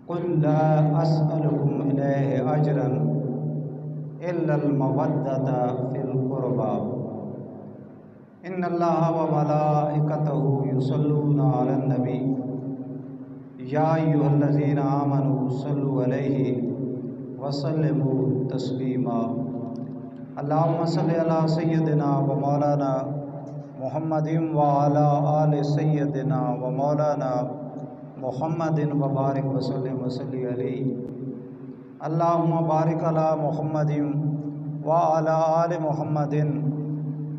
قل لا أسألكم إليه أجرا إلا المودة في القربى إن الله وملائكته يصلون على النبي يا أيها الذين آمنوا صلوا عليه وسلموا تسليما اللهم صل على سيدنا ومولانا محمد وعلى آل سيدنا ومولانا محمد وبارک وسلم وصلی علیہ اللہم بارک علی محمد وعلی آل محمد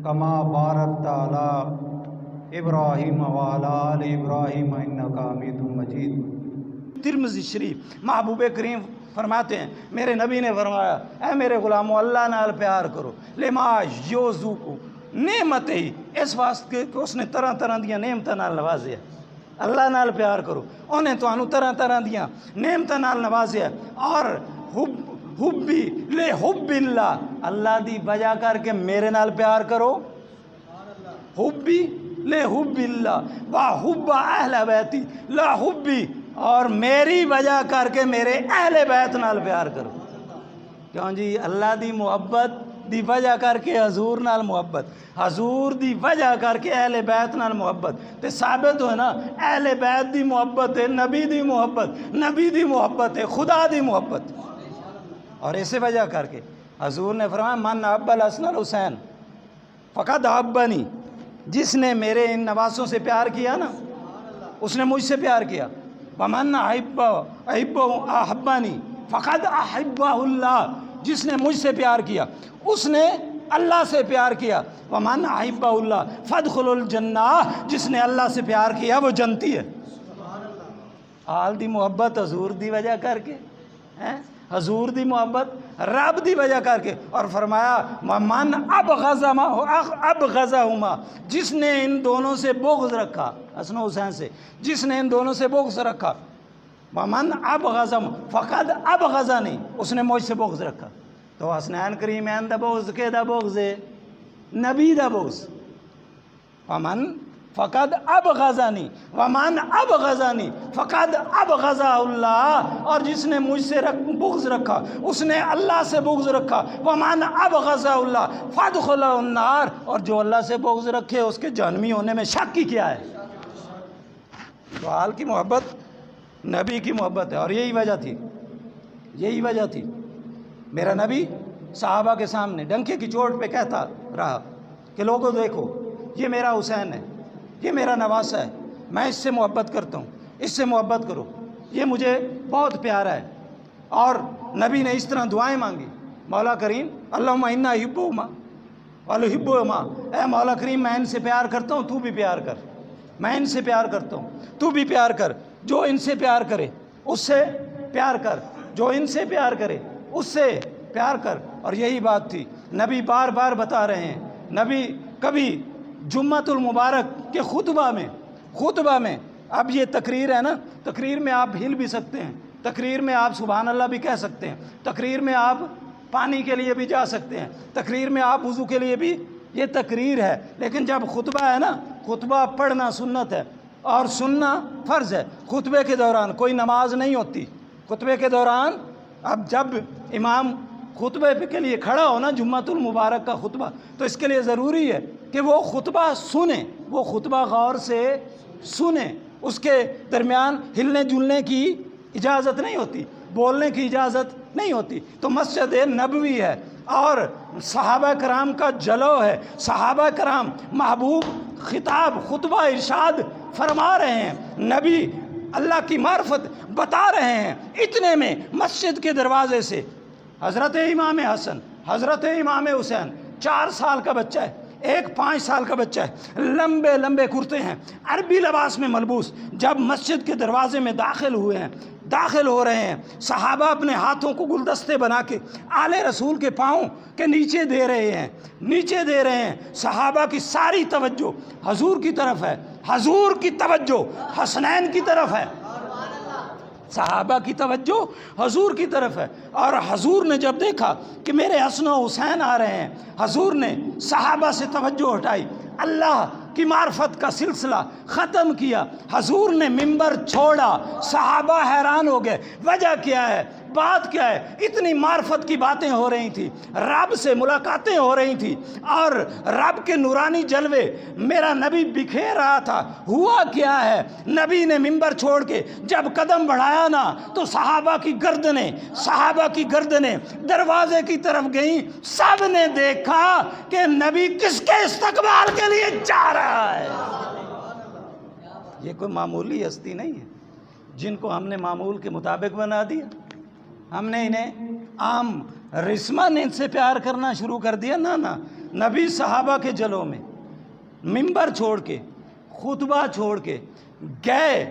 کما بارکت علی ابراہیم وعلی آل ابراہیم انکا حمید مجید۔ ترمذی شریف محبوب کریم فرماتے ہیں، میرے نبی نے فرمایا اے میرے غلاموں اللہ نال پیار کرو، لما یوزوکو نعمت ہی اس واسطے کہ اس نے طرح طرح دیا نعمتاں نال نوازیا۔ اللہ نال پیار کرو، انہیں تو انہوں طرح طرح دیا نعمتاں نال نوازیا، اور حبی لے حب اللہ، اللہ دی وجہ کر کے میرے نال پیار کرو۔ حبی لے حب اللہ و حب اہل بیتی لا حبی، اور میری وجہ کر کے میرے اہل بیت نال پیار کرو۔ کیوں جی؟ اللہ دی محبت دی وجہ کر کے حضور نال محبت، حضور دی وجہ کر کے اہل بیت نال محبت، تے ثابت ہوئے نا اہل بیت دی محبت ہے نبی دی محبت، نبی دی محبت ہے خدا دی محبت۔ اور اسے وجہ کر کے حضور نے فرمایا من احب الحسن الحسین فقد احبنی، جس نے میرے ان نواسوں سے پیار کیا نا اس نے مجھ سے پیار کیا۔ ومن احبنی فقد احبہ اللہ، جس نے مجھ سے پیار کیا اس نے اللہ سے پیار کیا۔ ومن احب اللہ فادخل الجنہ، جس نے اللہ سے پیار کیا وہ جنتی ہے۔ آل دی محبت حضور دی وجہ کر کے، حضور دی محبت رب دی وجہ کر کے، اور فرمایا ومن ابغضہما، جس نے ان دونوں سے بغض رکھا، حسن و حسین سے، جس نے ان دونوں سے بغض رکھا، ومن ابغضہما فقد ابغضنی، اس نے مجھ سے بغض رکھا۔ تو حسنین کریمین دا بغض کے دا بغض ہے نبی دا بغض۔ ومن فقد ابغضنی ومن ابغضنی فقد ابغض اللہ، اور جس نے مجھ سے بغض رکھا اس نے اللہ سے بغض رکھا۔ ومن ابغض اللہ فادخل النار، اور جو اللہ سے بغض رکھے اس کے جہنمی ہونے میں شک ہی کیا ہے؟ تو آل کی محبت نبی کی محبت ہے، اور یہی وجہ تھی میرا نبی صحابہ کے سامنے ڈنکے کی چوٹ پہ کہتا رہا کہ لوگوں دیکھو یہ میرا حسین ہے، یہ میرا نواسہ ہے، میں اس سے محبت کرتا ہوں، اس سے محبت کرو، یہ مجھے بہت پیارا ہے۔ اور نبی نے اس طرح دعائیں مانگی، مولا کریم اللہم انا احبہما ونحبہما، اے مولا کریم میں ان سے پیار کرتا ہوں تو بھی پیار کر، میں ان سے پیار کرتا ہوں تو بھی پیار کر، جو ان سے پیار کرے اس سے پیار کر، جو ان سے پیار کرے اس سے پیار کر۔ اور یہی بات تھی، نبی بار بار بتا رہے ہیں۔ نبی کبھی جمعۃ المبارک کے خطبہ میں اب یہ تقریر ہے نا، تقریر میں آپ ہل بھی سکتے ہیں، تقریر میں آپ سبحان اللہ بھی کہہ سکتے ہیں، تقریر میں آپ پانی کے لیے بھی جا سکتے ہیں، تقریر میں آپ وضو کے لیے بھی، یہ تقریر ہے۔ لیکن جب خطبہ ہے نا، خطبہ پڑھنا سنت ہے اور سننا فرض ہے۔ خطبے کے دوران کوئی نماز نہیں ہوتی، خطبے کے دوران اب جب امام خطبے کے لیے کھڑا ہو نا جمعۃ المبارک کا خطبہ، تو اس کے لیے ضروری ہے کہ وہ خطبہ سنیں، وہ خطبہ غور سے سنیں، اس کے درمیان ہلنے جلنے کی اجازت نہیں ہوتی، بولنے کی اجازت نہیں ہوتی۔ تو مسجد نبوی ہے اور صحابہ کرام کا جلو ہے، صحابہ کرام محبوب خطاب خطبہ ارشاد فرما رہے ہیں، نبی اللہ کی معرفت بتا رہے ہیں، اتنے میں مسجد کے دروازے سے حضرت امام حسن، حضرت امام حسین، 4 سال کا بچہ ہے، ایک 5 سال کا بچہ ہے، لمبے لمبے کرتے ہیں، عربی لباس میں ملبوس، جب مسجد کے دروازے میں داخل ہو رہے ہیں، صحابہ اپنے ہاتھوں کو گلدستے بنا کے آل رسول کے پاؤں کے نیچے دے رہے ہیں، صحابہ کی ساری توجہ حضور کی طرف ہے، حضور کی توجہ حسنین کی طرف ہے، صحابہ کی توجہ حضور کی طرف ہے۔ اور حضور نے جب دیکھا کہ میرے حسن و حسین آ رہے ہیں، حضور نے صحابہ سے توجہ ہٹائی، اللہ کی معرفت کا سلسلہ ختم کیا، حضور نے منبر چھوڑا، صحابہ حیران ہو گئے، وجہ کیا ہے، بات کیا ہے؟ اتنی معرفت کی باتیں ہو رہی تھی، رب سے ملاقاتیں ہو رہی تھی، اور رب کے نورانی جلوے میرا نبی بکھیر رہا تھا۔ ہوا کیا ہے؟ نبی نے منبر چھوڑ کے جب قدم بڑھایا نا تو صحابہ کی گردنیں دروازے کی طرف گئیں۔ سب نے دیکھا کہ نبی کس کے استقبال کے لیے جا رہا ہے۔ یہ کوئی معمولی ہستی نہیں ہے جن کو ہم نے معمول کے مطابق بنا دیا، ہم نے انہیں عام رسما نے ان سے پیار کرنا شروع کر دیا۔ نہ، نبی صحابہ کے جلوں میں منبر چھوڑ کے، خطبہ چھوڑ کے گئے،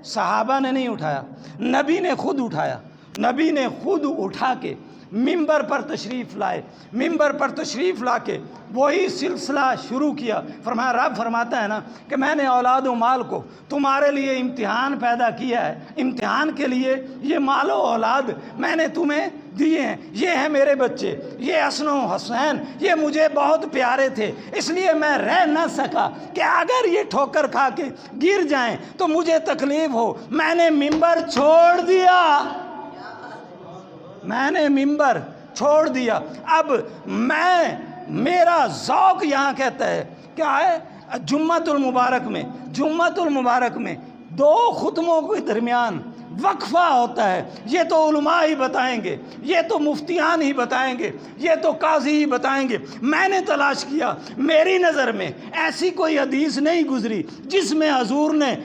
صحابہ نے نہیں اٹھایا، نبی نے خود اٹھایا، نبی نے خود اٹھا کے منبر پر تشریف لائے، منبر پر تشریف لا کے وہی سلسلہ شروع کیا۔ فرمایا، رب فرماتا ہے نا کہ میں نے اولاد و مال کو تمہارے لیے امتحان پیدا کیا ہے، امتحان کے لیے یہ مال و اولاد میں نے تمہیں دیے ہیں، یہ ہیں میرے بچے، یہ حسن و حسین، یہ مجھے بہت پیارے تھے، اس لیے میں رہ نہ سکا کہ اگر یہ ٹھوکر کھا کے گر جائیں تو مجھے تکلیف ہو، میں نے منبر چھوڑ دیا، میں نے منبر چھوڑ دیا۔ اب میرا ذوق یہاں کہتا ہے کیا ہے؟ جمعۃ المبارک میں دو خطبوں کے درمیان وقفہ ہوتا ہے، یہ تو علماء ہی بتائیں گے، یہ تو مفتیان ہی بتائیں گے، یہ تو قاضی ہی بتائیں گے۔ میں نے تلاش کیا، میری نظر میں ایسی کوئی حدیث نہیں گزری جس میں حضور نے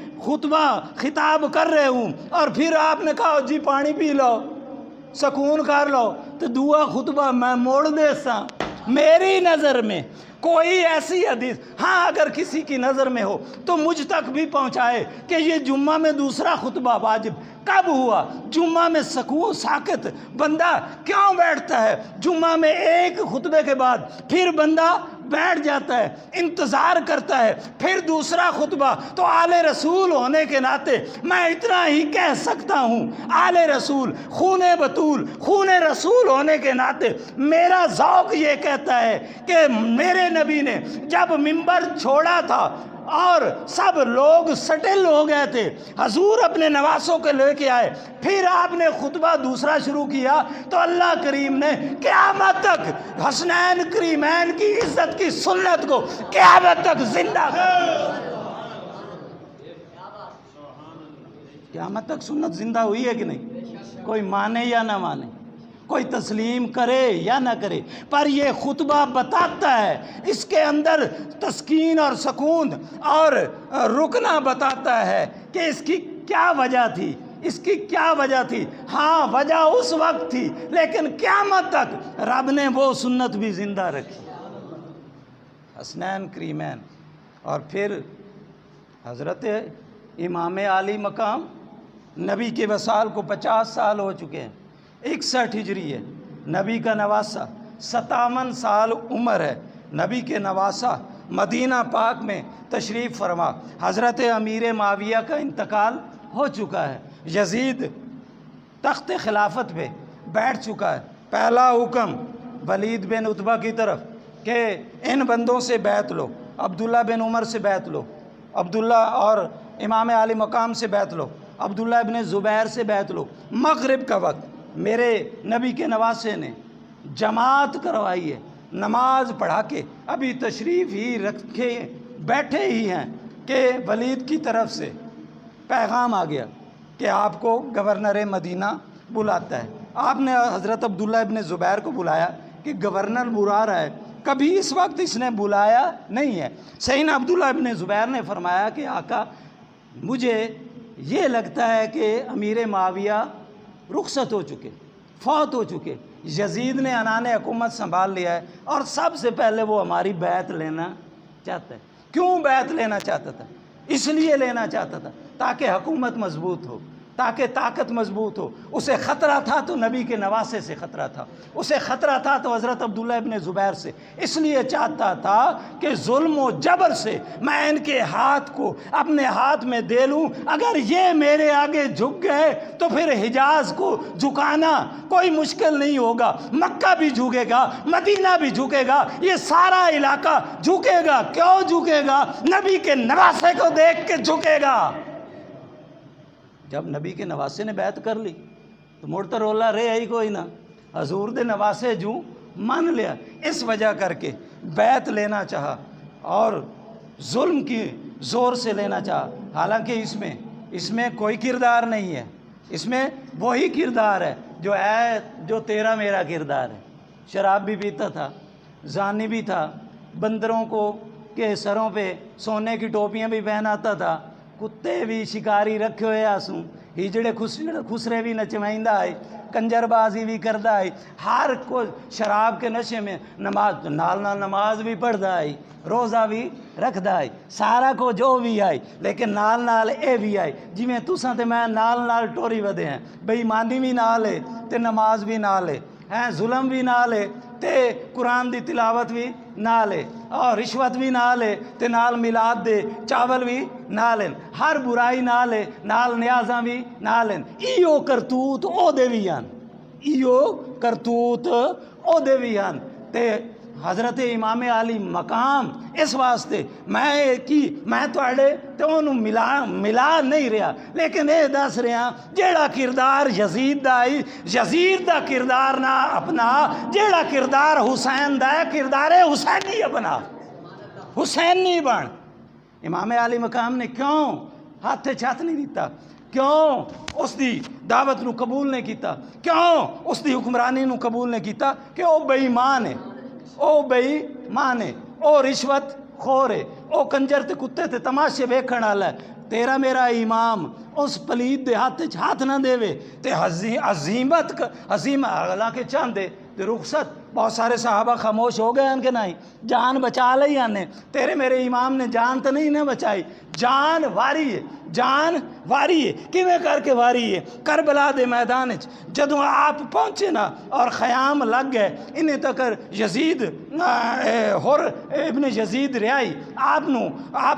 خطاب کر رہے ہوں اور پھر آپ نے کہا جی پانی پی لو، سکون کر لو، تو دعا خطبہ میں موڑ دے سا۔ میری نظر میں کوئی ایسی حدیث، ہاں اگر کسی کی نظر میں ہو تو مجھ تک بھی پہنچائے کہ یہ جمعہ میں دوسرا خطبہ واجب کب ہوا؟ جمعہ میں سکون ساکت بندہ کیوں بیٹھتا ہے؟ جمعہ میں ایک خطبے کے بعد پھر بندہ بیٹھ جاتا ہے، انتظار کرتا ہے، پھر دوسرا خطبہ۔ تو آل رسول ہونے کے ناطے میں اتنا ہی کہہ سکتا ہوں، آل رسول، خون بطول، خون رسول ہونے کے ناطے میرا ذوق یہ کہتا ہے کہ میرے نبی نے جب منبر چھوڑا تھا اور سب لوگ سٹل ہو گئے تھے، حضور اپنے نواسوں کے لے کے آئے، پھر آپ نے خطبہ دوسرا شروع کیا، تو اللہ کریم نے قیامت تک حسنین کریمین کی عزت کی سنت کو قیامت تک زندہ کر، قیامت تک سنت زندہ ہوئی ہے کہ نہیں؟ کوئی مانے یا نہ مانے، کوئی تسلیم کرے یا نہ کرے، پر یہ خطبہ بتاتا ہے، اس کے اندر تسکین اور سکون اور رکنا بتاتا ہے کہ اس کی کیا وجہ تھی، اس کی کیا وجہ تھی۔ ہاں وجہ اس وقت تھی، لیکن قیامت تک رب نے وہ سنت بھی زندہ رکھی، حسنین کریمین۔ اور پھر حضرت امام عالی مقام، نبی کے وصال کو 50 سال ہو چکے ہیں، 61 ہجری ہے، نبی کا نواسہ 57 سال عمر ہے، نبی کے نواسہ مدینہ پاک میں تشریف فرما۔ حضرت امیر معاویہ کا انتقال ہو چکا ہے، یزید تخت خلافت پہ بیٹھ چکا ہے۔ پہلا حکم ولید بن عتبہ کی طرف کہ ان بندوں سے بیعت لو، عبداللہ بن عمر سے بیعت لو، عبداللہ اور امام عالی مقام سے بیعت لو، عبداللہ ابن زبیر سے بیعت لو۔ مغرب کا وقت میرے نبی کے نواسے نے جماعت کروائی ہے، نماز پڑھا کے ابھی تشریف ہی رکھے بیٹھے ہی ہیں کہ ولید کی طرف سے پیغام آ گیا کہ آپ کو گورنر مدینہ بلاتا ہے۔ آپ نے حضرت عبداللہ ابن زبیر کو بلایا کہ گورنر بلا رہا ہے، کبھی اس وقت اس نے بلایا نہیں ہے۔ سیدنا عبداللہ ابن زبیر نے فرمایا کہ آقا مجھے یہ لگتا ہے کہ امیر معاویہ رخصت ہو چکے، فوت ہو چکے، یزید نے عنان حکومت سنبھال لیا ہے اور سب سے پہلے وہ ہماری بیعت لینا چاہتا ہے۔ کیوں بیعت لینا چاہتا تھا؟ اس لیے لینا چاہتا تھا تاکہ حکومت مضبوط ہو، تاکہ طاقت مضبوط ہو. اسے خطرہ تھا تو نبی کے نواسے سے خطرہ تھا, اسے خطرہ تھا تو حضرت عبداللہ ابن زبیر سے. اس لیے چاہتا تھا کہ ظلم و جبر سے میں ان کے ہاتھ کو اپنے ہاتھ میں دے لوں. اگر یہ میرے آگے جھک گئے تو پھر حجاز کو جھکانا کوئی مشکل نہیں ہوگا. مکہ بھی جھکے گا, مدینہ بھی جھکے گا, یہ سارا علاقہ جھکے گا. کیوں جھکے گا؟ نبی کے نواسے کو دیکھ کے جھکے گا. جب نبی کے نواسے نے بیعت کر لی تو مڑ تو رولا رہے ہی کوئی نہ. حضور دے نواسے جو مان لیا, اس وجہ کر کے بیعت لینا چاہا اور ظلم کی زور سے لینا چاہا. حالانکہ اس میں کوئی کردار نہیں ہے, اس میں وہی کردار ہے جو تیرا میرا کردار ہے. شراب بھی پیتا تھا, زانی بھی تھا, بندروں کو کے سروں پہ سونے کی ٹوپیاں بھی پہناتا تھا, کتے بھی شکاری رکھے ہوئے آسوں, ہجڑے خسرے بھی نچوائندہ ہے, کنجر بازی بھی کردا ہے. ہر کو شراب کے نشے میں نماز نال نماز بھی پڑھدا ہے, روزہ بھی رکھدا ہے, سارا کو جو بھی آئی. لیکن نال اے بھی آئی جی میں تساں تے میں نال ٹوری ودے ہیں. بے ایمانی بھی نال ہے تے نماز بھی نال ہے, ظلم بھی نال ہے تے قرآن دی تلاوت بھی نال ہے, اور رشوت بھی نال ہے تے نال میلاد دے چاول بھی نال ہیں. ہر برائی نال ہے, نال نیازاں بھی نال ہیں. ایو کرتوت او دے بھی ہیں, ایو کرتوت او دے بھی ہیں. تے حضرت امام علی مقام اس واسطے میں تواڈے تے انہوں ملا نہیں رہا, لیکن یہ دس رہا جیڑا کردار یزید دا ہے, یزید دا کردار نہ اپنا, جیڑا کردار حسین دا ہے کردار حسینی اپنا, حسینی بن. امام علی مقام نے کیوں ہاتھ چھت نہیں دیتا, کیوں اس دی دعوت نو قبول نہیں کیتا, کیوں اس دی حکمرانی نو قبول نہیں کیتا؟ کہ او بے ایمان ہے, او بے ایمان ہے, او رشوت خور ہے, او کنجر تے کتے تے تماشے ویکھن والا ہے. تیرا میرا امام اس پلید دے ہاتھ نہ دے وے تے عظیم اگلا کے چاندے تے رخصت. بہت سارے صحابہ خاموش ہو گئے ان کے نہیں, جان بچا لئی آنے. تیرے میرے امام نے جان تو نہیں نہ بچائی, جان واری ہے, جان واری ہے. کیویں کر کے واری ہے؟ کربلا دے میدان جدوں آپ پہنچے نا اور خیام لگ گئے, انہیں تک یزید ابن یزید ریائی آپ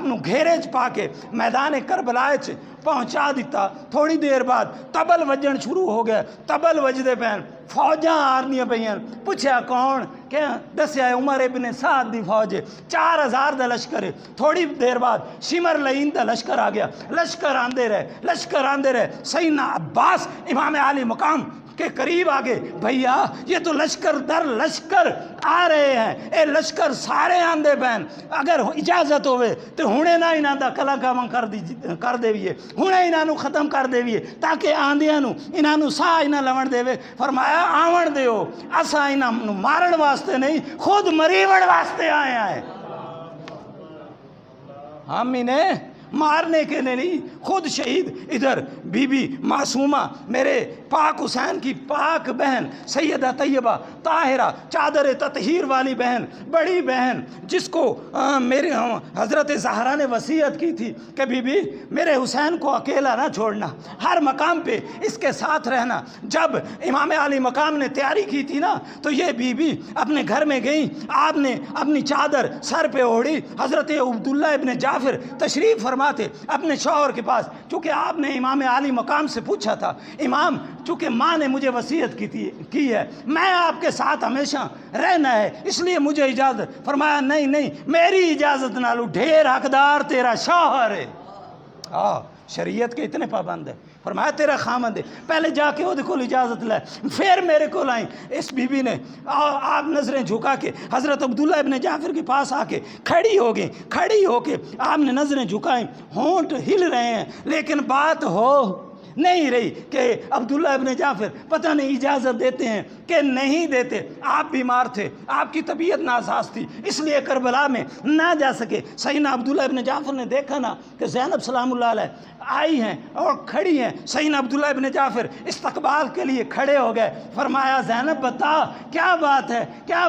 نو گھیرے چ پا کے میدان کربلا چ پہنچا دیتا. تھوڑی دیر بعد تبل وجن شروع ہو گئے, تبل وجدے پین, فوجاں آرنیاں پئیاں. پوچھا کون؟ کہ دسیا عمر ابن سعد دی فوج ہے, 4000 دا لشکر ہے. تھوڑی دیر بعد شمر لعین دا لشکر آ گیا. لشکر آندے رہے. سیدنا عباس امام علی مقام کے قریب آگے, بھیا یہ تو لشکر در لشکر آ رہے ہیں, اے لشکر سارے آندے بین, اگر اجازت ہوئے تو ہنے نہ انہاں دا کلا کام کر دیویے, ہنے انہاں نو ختم کر دیویے تاکہ آندیاں نو انہاں نو سا نہ لون دیوے. فرمایا آون دیو, اساں انہاں نو مارن واسطے نہیں, خود مریون واسطے آئے ہیں. ہم انہیں مارنے کے نہیں, خود شہید. ادھر بی بی معصومہ میرے پاک حسین کی پاک بہن سیدہ طیبہ طاہرہ چادر تطہیر والی بہن, بڑی بہن, جس کو میرے حضرت زہرا نے وصیت کی تھی کہ بی بی میرے حسین کو اکیلا نہ چھوڑنا, ہر مقام پہ اس کے ساتھ رہنا. جب امام علی مقام نے تیاری کی تھی نا تو یہ بی بی اپنے گھر میں گئیں, آپ نے اپنی چادر سر پہ اوڑھی. حضرت عبداللہ ابن جعفر تشریف فرماتے اپنے شوہر کے پاس, چونکہ آپ نے امام علی مقام سے پوچھا تھا, امام چونکہ ماں نے مجھے وصیت کی ہے, میں آپ کے ساتھ ہمیشہ رہنا ہے, اس لیے مجھے اجازت. فرمایا نہیں, میری اجازت نہ لو, ڈھیر حقدار تیرا شوہر ہے. شریعت کے اتنے پابند ہے. فرمایا تیرا خامند ہے, پہلے جا کے وہ دیکھو اجازت لائے, پھر میرے کو لائیں. اس بی بی نے آپ نظریں جھکا کے حضرت عبداللہ ابن جعفر کے پاس آ کے کھڑی ہو کے آپ نے نظریں جھکائیں, ہونٹ ہل رہے ہیں لیکن بات ہو نہیں رہی کہ عبداللہ ابن جعفر پتہ نہیں اجازت دیتے ہیں کہ نہیں دیتے. آپ بیمار تھے, آپ کی طبیعت ناساز تھی, اس لیے کربلا میں نہ جا سکے. سیدنا عبداللہ ابن جعفر نے دیکھا نا کہ زینب سلام اللہ علیہ آئی ہیں اور کھڑی ہیں. سیدنا عبداللہ ابن جعفر استقبال کے لیے کھڑے ہو گئے. فرمایا زینب بتا کیا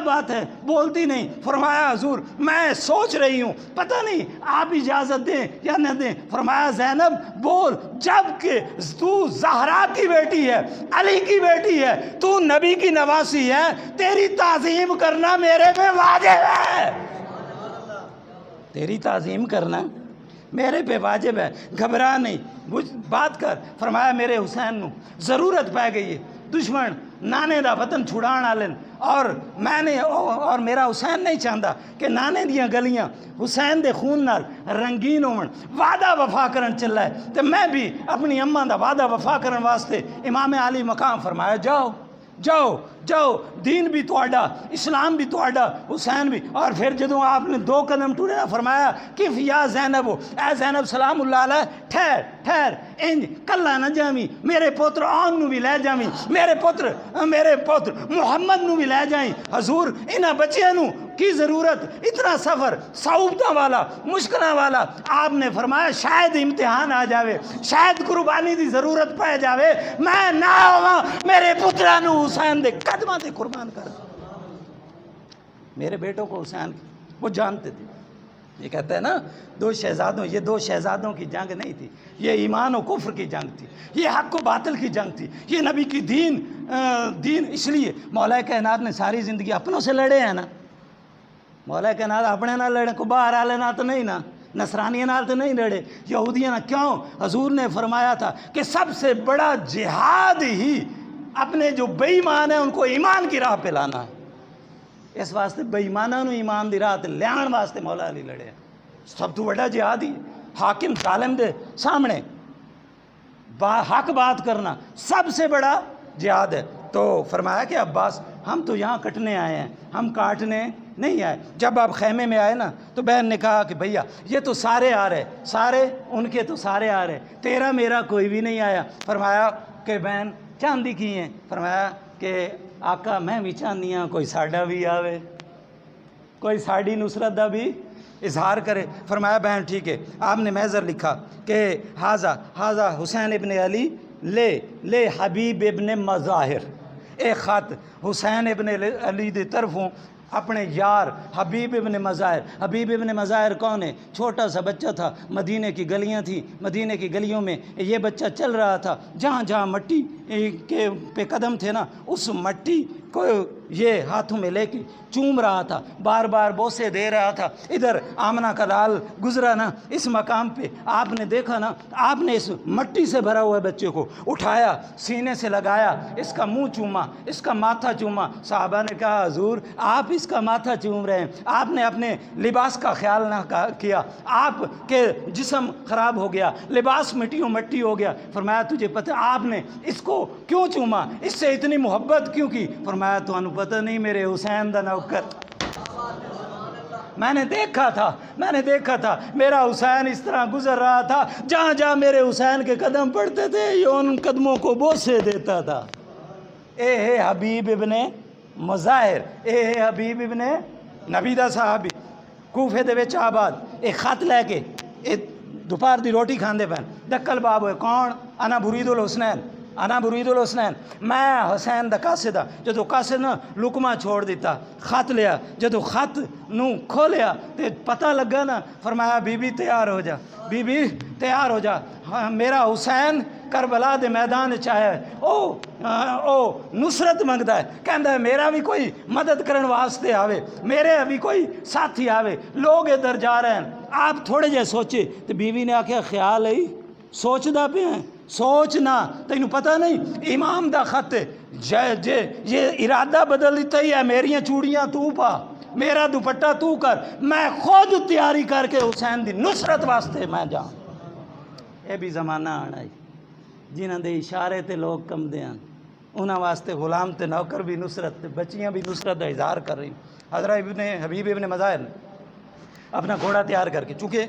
بات ہے, بولتی نہیں. فرمایا حضور میں سوچ رہی ہوں, پتہ نہیں آپ اجازت دیں یا نہ دیں. فرمایا زینب بول, جب کہ تو زہرا کی بیٹی ہے، علی کی بیٹی ہے، تو نبی کی نواسی ہے، تیری تعظیم کرنا میرے پہ واجب ہے، تیری تعظیم کرنا میرے پہ واجب ہے، گھبرا نہیں، بات کر۔ فرمایا میرے حسین نو ضرورت پہ گئی ہے، دشمن نانے دا وطن چھڑان آلن، اور میں نے اور میرا حسین نہیں چاہتا کہ نانے دیاں گلیاں حسین دے خون نال رنگین ہون، وعدہ وفا کرن چلا ہے، تو میں بھی اپنی اماں دا وعدہ وفا کرن واسطے امام علی مقام فرمایا جاؤ جاؤ جاؤ، دین بھی تواڈا، اسلام بھی تواڈا، حسین بھی۔ اور پھر جدوں آپ نے 2 قدم ٹورے نہ فرمایا کف یا زینب، اے زینب سلام اللہ علیہ، ٹھہر ٹھہر، انج کلا نہ جاویں، میرے پتر آن نو بھی لے جاویں، میرے پتر محمد نو بھی لے جائیں، حضور انہاں بچیاں نو کی ضرورت، اتنا سفر صعوبتاں والا، مشکلاں والا۔ آپ نے فرمایا شاید امتحان آ جاوے، شاید قربانی دی ضرورت پہ جاوے، میں نہ آواں، میرے پتراں نو حسین دے قدماں تے قربان کر۔ میرے بیٹوں کو حسین وہ جانتے تھے، یہ کہتا ہے نا یہ 2 شہزادوں کی جنگ نہیں تھی، یہ ایمان و کفر کی جنگ تھی، یہ حق و باطل کی جنگ تھی، یہ نبی کی دین۔ اس لیے مولا کائنات نے ساری زندگی اپنوں سے لڑے ہیں نا، مولا کائنات اپنے نہ لڑے، کو باہر والے نہ تو نہیں نا، نصرانیہ نال تو نہیں لڑے، یہودیاں نہ۔ کیوں؟ حضور نے فرمایا تھا کہ سب سے بڑا جہاد ہی اپنے جو بے ایمان ہیں ان کو ایمان کی راہ پہ لانا ہے، اس واسطے بے ایماناں نو ایمان دی راہ تے لیان واسطے مولا علی لڑے۔ سب تو بڑا جہاد ہی حاکم ظالم دے سامنے حق بات کرنا سب سے بڑا جہاد ہے۔ تو فرمایا کہ عباس ہم تو یہاں کٹنے آئے ہیں، ہم کاٹنے نہیں آئے۔ جب آپ خیمے میں آئے نا تو بہن نے کہا کہ بھیا یہ تو سارے آ رہے، سارے ان کے تو سارے آ رہے، تیرا میرا کوئی بھی نہیں آیا۔ فرمایا کہ بہن چاندی کی ہیں؟ فرمایا کہ آقا میں بھی چاہنی ہاں کوئی ساڈا بھی آوے، کوئی ساڑی نصرت دا بھی اظہار کرے۔ فرمایا بہن ٹھیک ہے۔ آپ نے محضر لکھا کہ حاضہ حسین ابن علی لے حبیب ابن مظاہر، ایک خط حسین ابن علی دی طرفوں اپنے یار حبیب ابن مظاہر۔ حبیب ابن مظاہر کون ہے؟ چھوٹا سا بچہ تھا، مدینے کی گلیاں تھیں، مدینے کی گلیوں میں یہ بچہ چل رہا تھا، جہاں جہاں مٹی کے پہ قدم تھے نا اس مٹی کو یہ ہاتھوں میں لے کے چوم رہا تھا، بار بار بوسے دے رہا تھا۔ ادھر آمنہ کا لال گزرا نا اس مقام پہ، آپ نے دیکھا نا، آپ نے اس مٹی سے بھرا ہوا بچے کو اٹھایا، سینے سے لگایا، اس کا منہ چوما، اس کا ماتھا چوما۔ صحابہ نے کہا حضور آپ اس کا ماتھا چوم رہے ہیں، آپ نے اپنے لباس کا خیال نہ کیا، آپ کے جسم خراب ہو گیا، لباس مٹی ہو گیا۔ فرمایا تجھے پتہ آپ نے اس کو کیوں چوما، اس سے اتنی محبت کیوں کی؟ فرمایا تو انہوں پتہ نہیں میرے حسین دا نوکر، میں نے دیکھا تھا میرا حسین اس طرح گزر رہا تھا، جہاں جہاں میرے حسین کے قدم پڑتے تھے یہ ان قدموں کو بوسے دیتا تھا۔ اے ہے حبیب ابن مظاہر، اے ہے حبیب ابن نبی دا صحابی، کوفے دے وچ آباد، ایک خط لے کے دوپہر دی روٹی کھاندے پین، دکل باب ہوئے کون؟ انا برید الحسنین، میں حسین دا قاصد ہاں۔ جدو قاصد نا لکمہ چھوڑ دیتا، خط لیا، جدو خط نو کھولیا تے پتہ لگا نا، فرمایا بی بی تیار ہو جا، میرا حسین کربلا دے میدان چاہے او نصرت منگدا ہے، کہندا ہے میرا بھی کوئی مدد کرن واسطے آوے، میرے بھی کوئی ساتھی آوے، لوگ ادھر جا رہے ہیں، آپ تھوڑے جے سوچے۔ تو بیوی نے آکھیا خیال ہے سوچدا پہ ہیں، سوچنا تینوں پتہ نہیں امام دا خط جے یہ ارادہ بدل دیتا ہی ہے، میریاں چوڑیاں تو پا، میرا دوپٹہ تو کر، میں خود تیاری کر کے حسین دی نصرت واسطے میں جاؤں۔ اے بھی زمانہ آنا ہے جنہاں دے اشارے تے لوگ کم دے ہیں، انہاں واسطے غلام تے نوکر بھی نصرت تے بچیاں بھی نصرت دا اظہار کر رہی۔ حضرت حبیب ابن مظاہر اپنا گھوڑا تیار کر کے، چونکہ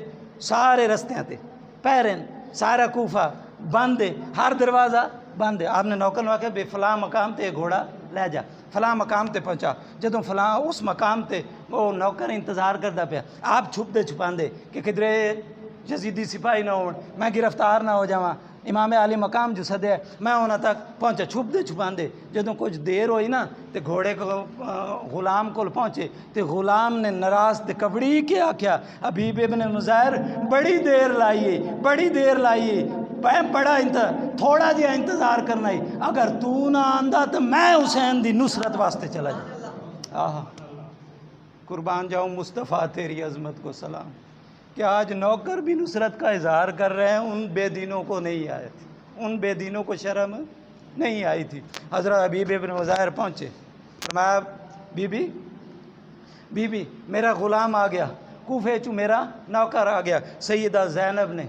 سارے رستیاں تے پیرن سارا کوفہ بند ہے، ہر دروازہ بند ہے۔ آپ نے نوکر نوا کہ بے فلاں مقام تے گھوڑا لے جا، فلاں مقام تے پہنچا۔ جدوں فلاں اس مقام تے وہ نوکر انتظار کرتا پیا، آپ چھپتے چھپاندے کہ کدرے یزیدی سپاہی نہ ہون، میں گرفتار نہ ہو جاواں۔ امام علی مقام جو سدے میں انہاں تک پہنچا، چھپتے چھپاندے۔ جدوں کچھ دیر ہوئی نا تے گھوڑے کو غلام کول پہنچے تے غلام نے ناراض تے کبڑی کے آکھیا حبیب ابن مظاہر بڑی دیر لائیے، بڑا تھوڑا جہا انتظار کرنا ہی اگر تو نہ آندا تو میں حسین دی نصرت واسطے چلا جا قربان جاؤں مصطفیٰ تیری عظمت کو سلام کہ آج نوکر بھی نصرت کا اظہار کر رہے ہیں ان بے دینوں کو نہیں آئے تھے ان بے دینوں کو شرم نہیں آئی تھی حضرت حبیب ابن مظاہر پہنچے فرمایا بی بی میرا غلام آ گیا کوفے چو میرا نوکر آ گیا سیدہ زینب نے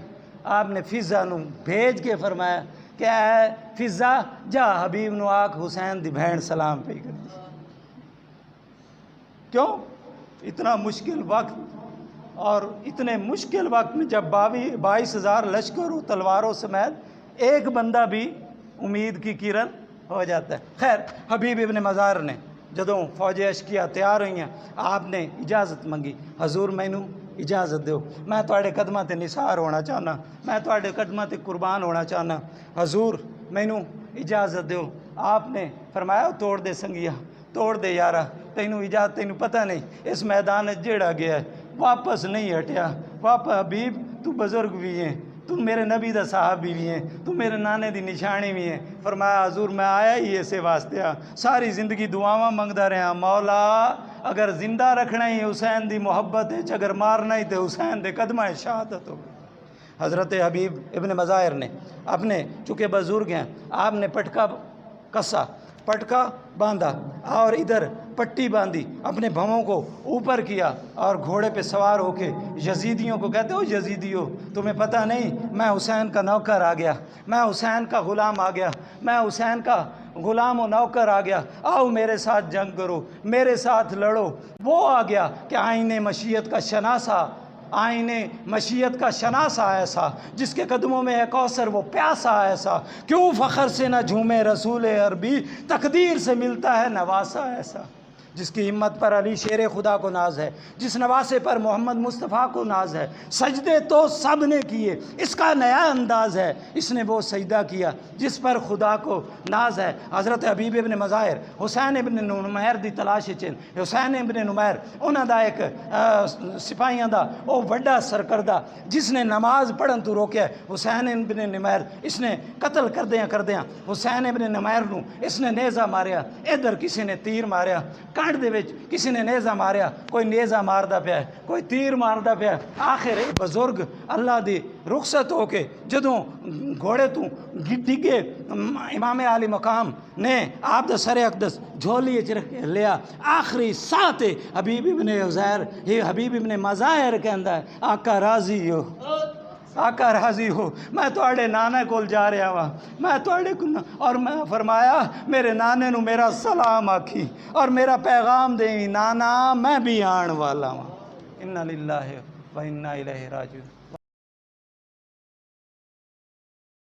آپ نے فضا نو بھیج کے فرمایا کہ اے فضا جا حبیب نو آکھ حسین دی بہن سلام پہ کر دی کیوں اتنا مشکل وقت اور اتنے مشکل وقت میں جب 22,000 لشکر و تلواروں سمیت ایک بندہ بھی امید کی کرن ہو جاتا ہے خیر حبیب ابن مظاہر نے جدوں فوج اشکیا تیار ہوئی ہیں آپ نے اجازت منگی حضور مینوں اجازت دیو میں تواڈے قدماں تے نثار ہونا چاہنا میں تواڈے قدماں تے قربان ہونا چاہنا حضور مینوں اجازت دیو آپ نے فرمایا توڑ دے سنگیا توڑ دے یارا تینوں اجازت تینوں پتہ نہیں اس میدان جیڑا گیا ہے واپس نہیں ہٹیا واپس حبیب تو بزرگ بھی ہیں تو میرے نبی دا صحابی بھی ہیں تو میرے نانے دی نشانی بھی ہیں فرمایا حضور میں آیا ہی اسے واسطے ساری زندگی دعاواں منگدا رہا مولا اگر زندہ رکھنا ہی حسین دی محبت ہے اگر مارنا ہی تے حسین دے قدمہ شہادت ہو حضرت حبیب ابن مظاہر نے اپنے چونکہ بزرگ ہیں آپ نے پٹکا کسا پٹکا باندھا اور ادھر پٹی باندھی اپنے بھووں کو اوپر کیا اور گھوڑے پہ سوار ہو کے یزیدیوں کو کہتے ہو یزیدیوں تمہیں پتہ نہیں میں حسین کا نوکر آ گیا میں حسین کا غلام آ گیا میں حسین کا غلام و نوکر آ گیا آؤ میرے ساتھ جنگ کرو میرے ساتھ لڑو وہ آ گیا کہ آئین مشیت کا شناسا آئین مشیت کا شناسا ایسا جس کے قدموں میں ہے کوثر وہ پیاسا ایسا کیوں فخر سے نہ جھومے رسول عربی تقدیر سے ملتا ہے نواسا ایسا جس کی ہمت پر علی شیر خدا کو ناز ہے جس نواسے پر محمد مصطفیٰ کو ناز ہے سجدے تو سب نے کیے اس کا نیا انداز ہے اس نے وہ سجدہ کیا جس پر خدا کو ناز ہے حضرت حبیب ابن مظاہر حسین ابن نمیر دی تلاش چن حسین ابن نمیر انہاں دا ایک سپاہیاں دا وہ بڑا سرکردہ جس نے نماز پڑھن تو روکیا حسین ابن نمیر اس نے قتل کردیاں حسین ابن نمیر نو اس نے نیزہ ماریا ادھر کسی نے تیر ماریا کانڈ دے وچ کسی نے نیزہ ماریا کوئی نیزہ ماردا پیا ہے کوئی تیر ماردا پیا ہے آخر ایک بزرگ اللہ دی رخصت ہو کے جدوں گھوڑے تو ڈگے امام عالی مقام نے آپ دا سر اقدس جھولی وچ رکھ کے لیا آخری ساتھ حبیب ابن عزیر یہ حبیب ابن مظاہر کہندا ہے آقا راضی ہو آقا راضی ہو میں تواڈے نانے کول جا رہا وا میں تواڈے کول اور میں فرمایا میرے نانے نو میرا سلام آکھی اور میرا پیغام دیں نانا میں بھی آن والا ہوں انا للہ و انا الیہ راجعون